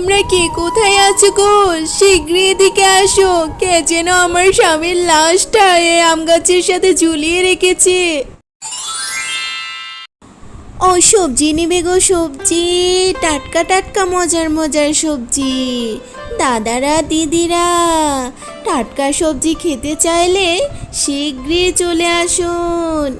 তোমরা কে কোথায় আছো গো? শীঘ্রই এদিকে আসো। কে যেন আমার স্বামীর লাশটা এই আম গাছের সাথে ঝুলিয়ে রেখেছে। ও সবজি নিবে গো, সবজি, টাটকা টাটকা মজার মজার সবজি। দাদারা দিদিরা টাটকা সবজি খেতে চাইলে শীঘ্রই চলে আসুন।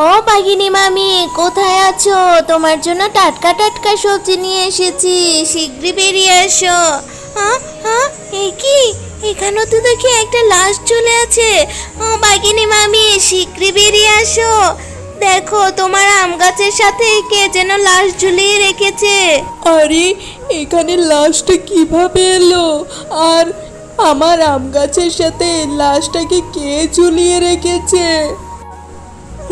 ও বাঘিনী মামি, কোথায় আছো? তোমার জন্য টাটকা টাটকা সবজি নিয়ে এসেছি, শীঘ্রই বেরিয়ে আসো। হ্যাঁ হ্যাঁ, এ কি? এখানেও তো দেখি একটা লাশ চলে আছে। ও বাঘিনী মামি, শীঘ্রই বেরিয়ে আসো। দেখো, তোমার আম গাছের সাথে কে যেন লাশ ঝুলিয়ে রেখেছে। আরে, এখানে লাশটা কিভাবে এলো? আর আমার আম গাছের সাথে লাশটাকে কে ঝুলিয়ে রেখেছে?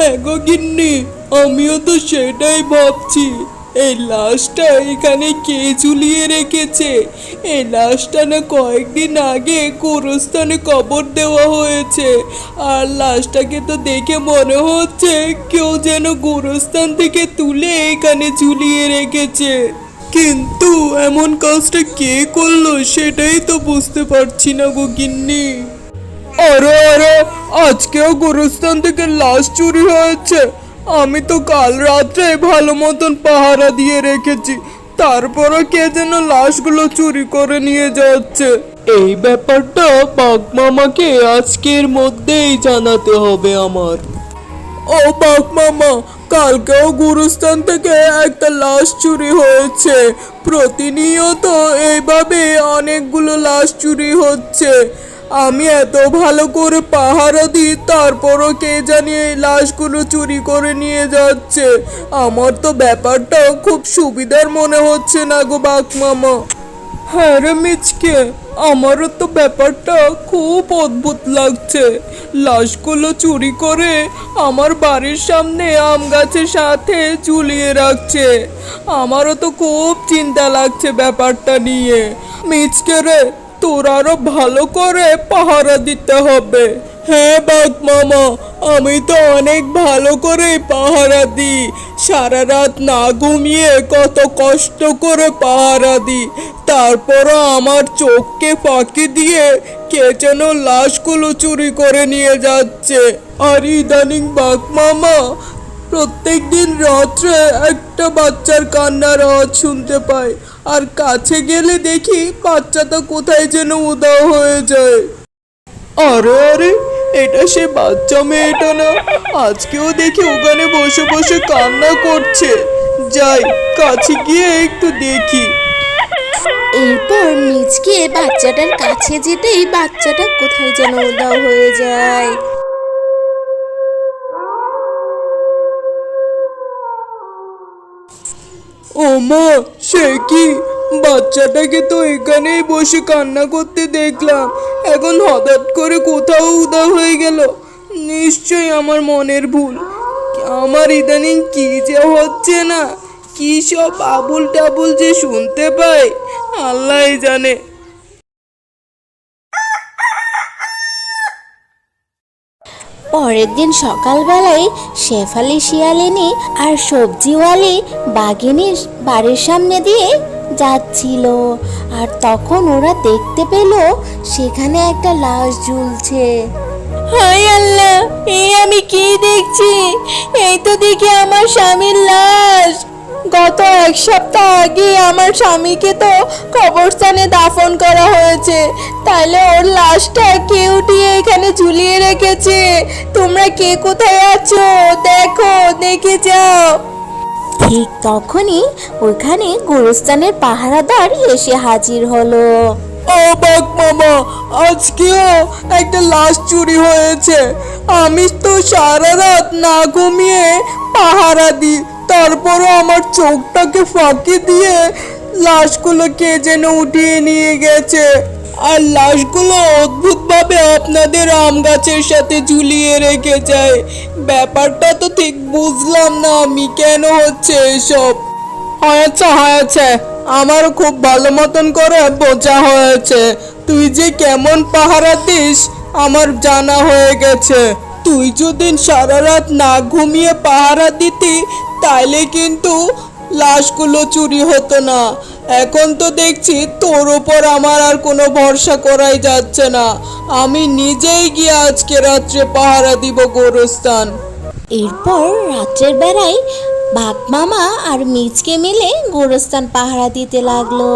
হ্যাঁ গো গিন্নি, আমিও তো সেটাই ভাবছি। এই লাশটা এখানে কে ঝুলিয়ে রেখেছে? এই লাশটা না কয়েকদিন আগে গোরস্থানে কবর দেওয়া হয়েছে। আর লাশটাকে তো দেখে মনে হচ্ছে কেউ যেন গোরস্থান থেকে তুলে এখানে ঝুলিয়ে রেখেছে। কিন্তু এমন কাজটা কে করলো সেটাই তো বুঝতে পারছি না গো গিন্নি। আরে আরে, আজকেও গোরস্থান থেকে লাশ চুরি হয়েছে। আমি তো কাল রাত্রে ভালো মতন পাহারা দিয়ে রেখেছি, তারপরও কে যেন লাশগুলো চুরি করে নিয়ে যাচ্ছে। এই ব্যাপারটা বাঘ মামাকে আজকের মধ্যেই জানাতে হবে আমার। ও বাঘ মামা, কালকেও গুরুস্থান থেকে একটা লাশ চুরি হয়েছে। প্রতিনিয়ত এইভাবে অনেকগুলো লাশ চুরি হচ্ছে। আমি এত ভালো করে পাহারা দিই, তারপরও কে জানি এই লাশগুলো চুরি করে নিয়ে যাচ্ছে। আমার তো ব্যাপারটা খুব সুবিধার মনে হচ্ছে না গো বাঘ মামা। হ্যাঁ রে মিচকে, আমারও তো ব্যাপারটা খুব অদ্ভুত লাগছে। লাশগুলো চুরি করে আমার বাড়ির সামনে আম গাছের সাথে ঝুলিয়ে রাখছে। আমারও তো খুব চিন্তা লাগছে ব্যাপারটা নিয়ে। মিচকে রে, তোর আরো ভালো করে পাহারা দিতে হবে। হ্যাঁ বাঘ মামা, আমি তো অনেক ভালো করে পাহারা দিই। সারা রাত না ঘুমিয়ে কত কষ্ট করে পাহারা দিই, তারপরও আমার চোখকে ফাঁকি দিয়ে কে যেন লাশগুলো চুরি করে নিয়ে যাচ্ছে। আর ইদানিং বাঘ মামা, প্রত্যেক দিন রাত্রে একটা বাচ্চার কান্নার আওয়াজ শুনতে পাই, আর কাছে গেলে দেখি বাচ্চাটা কোথায় যেন উধাও হয়ে যায়। আরে আরে, এটা সে বাচ্চা মেয়েটা না? আজকেও দেখি ওখানে বসে বসে কান্না করছে। যাই, কাছে গিয়ে একটু দেখি। এরপর মিচকে বাচ্চাটার কাছে যেতেই বাচ্চাটা কোথায় যেন উধাও হয়ে যায়। ও মা, সে কি? বাচ্চাটাকে তো এখানেই বসে কান্না করতে দেখলাম, এখন হঠাৎ করে কোথাও উধাও হয়ে গেল। নিশ্চয়ই আমার মনের ভুল। আমার ইদানিং কি যে হচ্ছে না, কি সব আবুল টাবুল যে শুনতে পাই, আল্লাহই জানে। পরের দিন সকালবেলায় শেফালি শিয়ালিনী আর সবজিওয়ালি বাঘিনীর বাড়ির সামনে দিয়ে যাচ্ছিল। আর তখন ওরা দেখতে পেল সেখানে একটা লাশ ঝুলছে। হায় আল্লাহ, এই আমি কি দেখছি? এই তো দেখি আমার স্বামীর লাশ। গত এক সপ্তাহ আগে আমার স্বামীকে তো কবরস্থানে দাফন করা হয়েছে, তাইলে ওর লাশটা কে উঠিয়ে এখানে ঝুলিয়ে রেখেছে। তোমরা কে কোথায় আছো? দেখো, দেখে যাও। ঠিক তখনই ওখানে গোরস্থানের পাহারাদার এসে হাজির হলো। ও বাঘ মামা, আজকেও একটা লাশ চুরি হয়েছে। আমি তো সারা রাত না ঘুমিয়ে পাহারা দিই, তারপরও আমার চোখটাকে ফাঁকি দিয়ে লাশগুলো কে যেন উঠিয়ে নিয়ে গেছে। আর লাশগুলো অদ্ভুতভাবে আপনাদের আম গাছের সাথে ঝুলিয়ে রেখে যায়। ব্যাপারটা তো ঠিক বুঝলাম না আমি, কেন হচ্ছে এসব। হয়েছে হয়েছে, আমারও খুব ভালো মতন করে বোঝা হয়েছে। তুই যে কেমন পাহারা দিস আমার জানা হয়ে গেছে। তুই যদি সারা রাত না ঘুমিয়ে পাহারা দিতি, তাইলে কিন্তু লাশগুলো চুরি হতো না। এখন তো দেখছি তোর ওপর আমার আর কোনো ভরসা করাই যাচ্ছে না। আমি নিজেই গিয়ে আজকে রাত্রে পাহারা দিব গোরস্থান। এরপর রাত্রের বেলায় বাঘ মামা আর মিচকে মিলে গোরস্থান পাহারা দিতে লাগলো।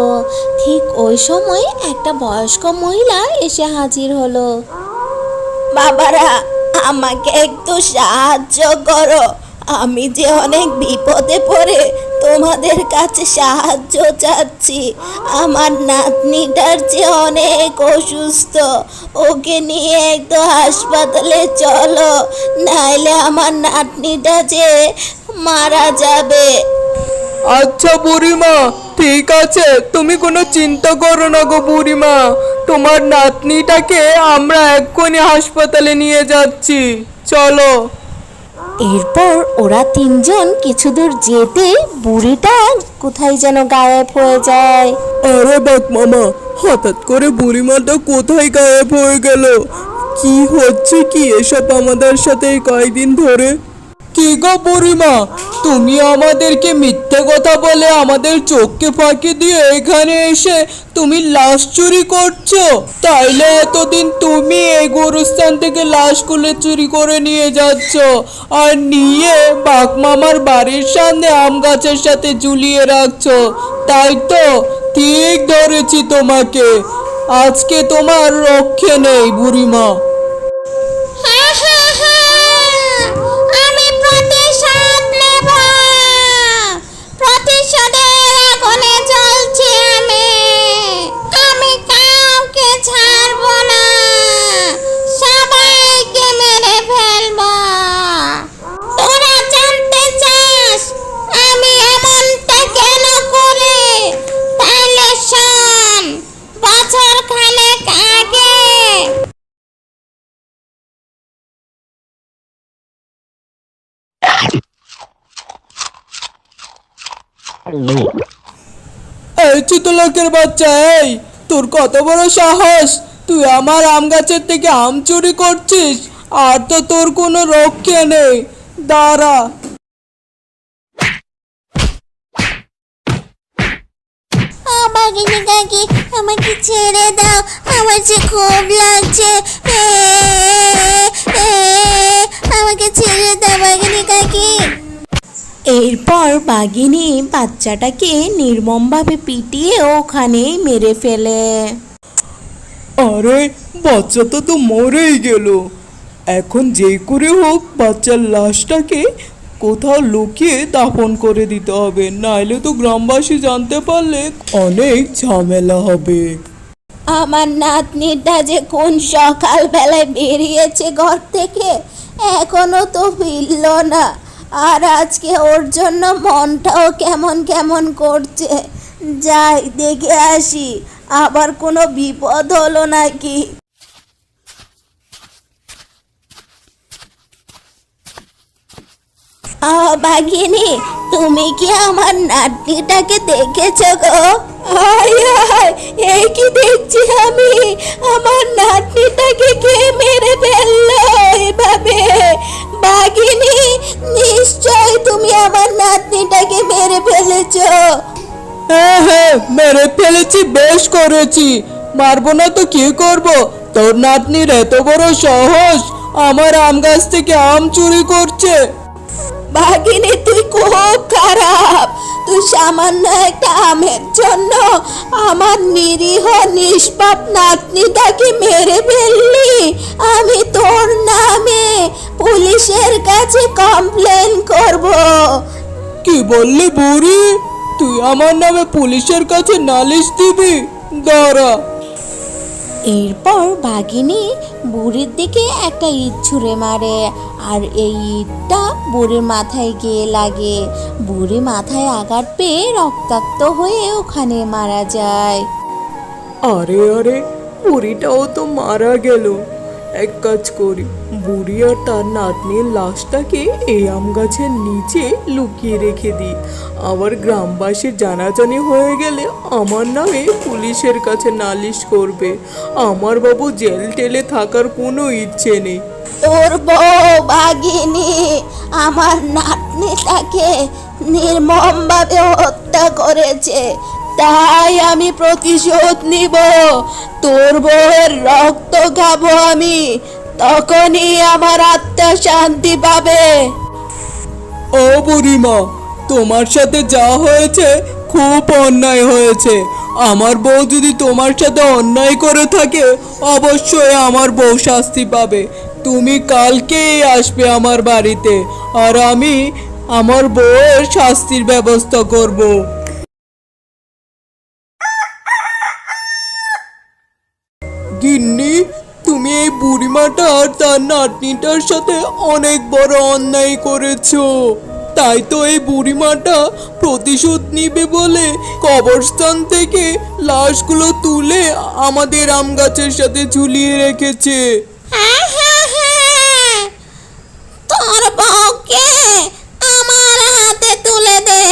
ঠিক ওই সময় একটা বয়স্ক মহিলা এসে হাজির হলো। বাবারা, আমাকে একটু সাহায্য করো। আমি যে অনেক বিপদে পড়ে তোমাদের কাছে সাহায্য চাচ্ছি। আমার নাতনিটার যে অনেক অসুস্থ, ওকে নিয়ে একটু হাসপাতালে চলো, নাইলে আমার নাতনিটা যে মারা যাবে। আচ্ছা বুড়িমা, ঠিক আছে, তুমি কোনো চিন্তা করো না গো বুড়িমা। তোমার নাতনিটাকে আমরা এক্ষুনি হাসপাতালে নিয়ে যাচ্ছি, চলো। এরপর ওরা তিনজন কিছু দূর যেতে বুড়িটা কোথায় যেন গায়েব হয়ে যায়। আরে বাঘ মামা, হঠাৎ করে বুড়িমাটা কোথায় গায়েব হয়ে গেল? কি হচ্ছে কি এসব আমাদের সাথে এই কয়েকদিন ধরে? কি গো বুড়িমা, তুমি আমাদেরকে মিথ্যে কথা বলে আমাদের চোখকে ফাঁকি দিয়ে এখানে এসে তুমি লাশ চুরি করছো? তাইলে এতদিন তুমি এই গোরস্থান থেকে লাশগুলো চুরি করে নিয়ে যাচ্ছ, আর নিয়ে বাঘ মামার বাড়ির সামনে আম গাছের সাথে ঝুলিয়ে রাখছো, তাই তো? ঠিক ধরেছি তোমাকে। আজকে তোমার রক্ষে নেই বুড়িমা। আমি প্রতিশোধ নেব। প্রতিশোধের আগুনে জ্বলছি আমি। আমি কাউকে ছাড়বো না, সবাইকে মেরে ফেলবো। তোরা জানতে চাস আমি এমনটা কেন করি? তাইলে শোন, বছর খানেক আগে এই চিতলকের বাচ্চা, এই তোর কত বড় সাহস! তুই আমার আম গাছের থেকে আম চুরি করছিস, আর তো তোর কোনো রক্ষে নেই। দাঁড়া। বাঘিনী কাকি, আমাকে ছেড়ে দাও, আমার যে খুব লাগছে। আমাকে ছেড়ে দাও বাঘিনী কাকি। এরপর বাঘিনী বাচ্চাটাকে নির্মমভাবে পিটিয়ে ওখানেই মেরে ফেলে। আরে বাচ্চাটা তো মরেই গেল। এখন যে করে হোক বাচ্চার লাশটাকে কোথাও লুকিয়ে দাফন করে দিতে হবে, নাইলে তো গ্রামবাসী জানতে পারলে অনেক ঝামেলা হবে। আমার নাতনিটা যে কোন সকালবেলায় বেরিয়েছে ঘর থেকে, এখনো তো ফিরল না। আর আজকে ওর জন্য মনটাও কেমন কেমন করছে। যাই দেখে আসি, আবার কোনো বিপদ হলো নাকি। বাঘিনী, তুমি কি আমার নাতনিটাকে দেখেছো গো? এই কি দেখছি আমি? আমার নাতনিটাকে কে মেরে ফেললো এভাবে? বাঘিনী, নিশ্চয় তুমি আমার নাতনিটাকে মেরে ফেলেছো। হ্যাঁ হ্যাঁ, মেরে ফেলেছি, বেশ করেছি। মারবো না তো কি করব? তোর নাতনির এত বড় সাহস, আমার আম গাছ থেকে আম চুরি করছে। বাঘিনী, তুই খুব খারাপ। তুই সামান্য একটা আমের জন্য আমার নিরীহ নিষ্পাপ নাতনিটাকে মেরে ফেললি। আমি তোর নামে পুলিশের কাছে কমপ্লেন করব। কি বললি বুড়ি? তুই আমার নামে পুলিশের কাছে নালিশ দিবি? দাঁড়া। এরপর বাঘিনী বুড়ির দিকে একটা ইট ছুঁড়ে মারে, আর এই ইটটা বুড়ির মাথায় গিয়ে লাগে। বুড়ি মাথায় আঘাত পেয়ে রক্তাক্ত হয়ে ওখানে মারা যায়। আরে আরে, বুড়িটাও তো মারা গেল। এক কাজ করি, বুড়ি আর তার নাতনির লাশটাকে এই আম গাছের নিচে লুকিয়ে রেখে দিই। আবার গ্রামবাসীর জানাজানি হয়ে গেলে আমার নামে পুলিশের কাছে নালিশ করবে। আমার বাবু জেল টেলে থাকার কোনো ইচ্ছে নেই। তোর বউ বাঘিনী আমার নাতনিটাকে নির্মমভাবে হত্যা করেছে। তাই আমি প্রতিশোধ নিব। তোর বউয়ের রক্ত খাবো আমি, তখনই আমার আত্মা শান্তি পাবে। ও বুড়িমা, তোমার সাথে যা হয়েছে খুব অন্যায় হয়েছে। আমার বউ যদি তোমার সাথে অন্যায় করে থাকে, অবশ্যই আমার বউ শাস্তি পাবে। তুমি কালকেই আসবে আমার বাড়িতে, আর আমি আমার বউয়ের শাস্তির ব্যবস্থা করব। গিন্নি, তুমি এই বুড়িমাটা আর তার নাতনিটার সাথে অনেক বড় অন্যায় করেছো। তাই তো এই বুড়িমাটা প্রতিশোধ নিবে বলে কবরস্থান থেকে লাশগুলো তুলে আমাদের আম গাছের সাথে ঝুলিয়ে রেখেছে। হ্যাঁ হ্যাঁ হ্যাঁ, তোর বউকে আমার হাতে তুলে দে,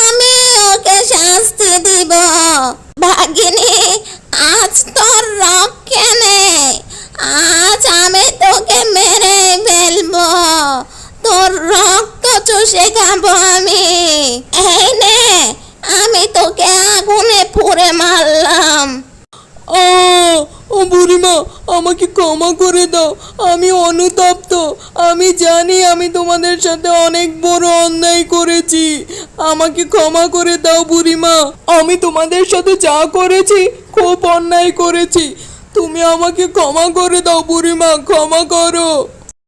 আমি ওকে শাস্তি দিব। ভাগিনী, আজ তোর রক্ষে নেই, আজ আমি তোকে মেরে ফেলবো, তোর রক্ত চুষে খাবো আমি। এই নে, আমি তোকে আগুনে পুড়ে মারলাম। ও বুড়িমা, আমাকে ক্ষমা করে দাও, আমি অনুতপ্ত। আমি জানি আমি তোমাদের সাথে অনেক বড় অন্যায় করেছি। আমাকে ক্ষমা করে দাও বুড়িমা। আমি তোমাদের সাথে যা করেছি খুব অন্যায় করেছি। তুমি আমাকে ক্ষমা করে দাও বুড়িমা, ক্ষমা করো।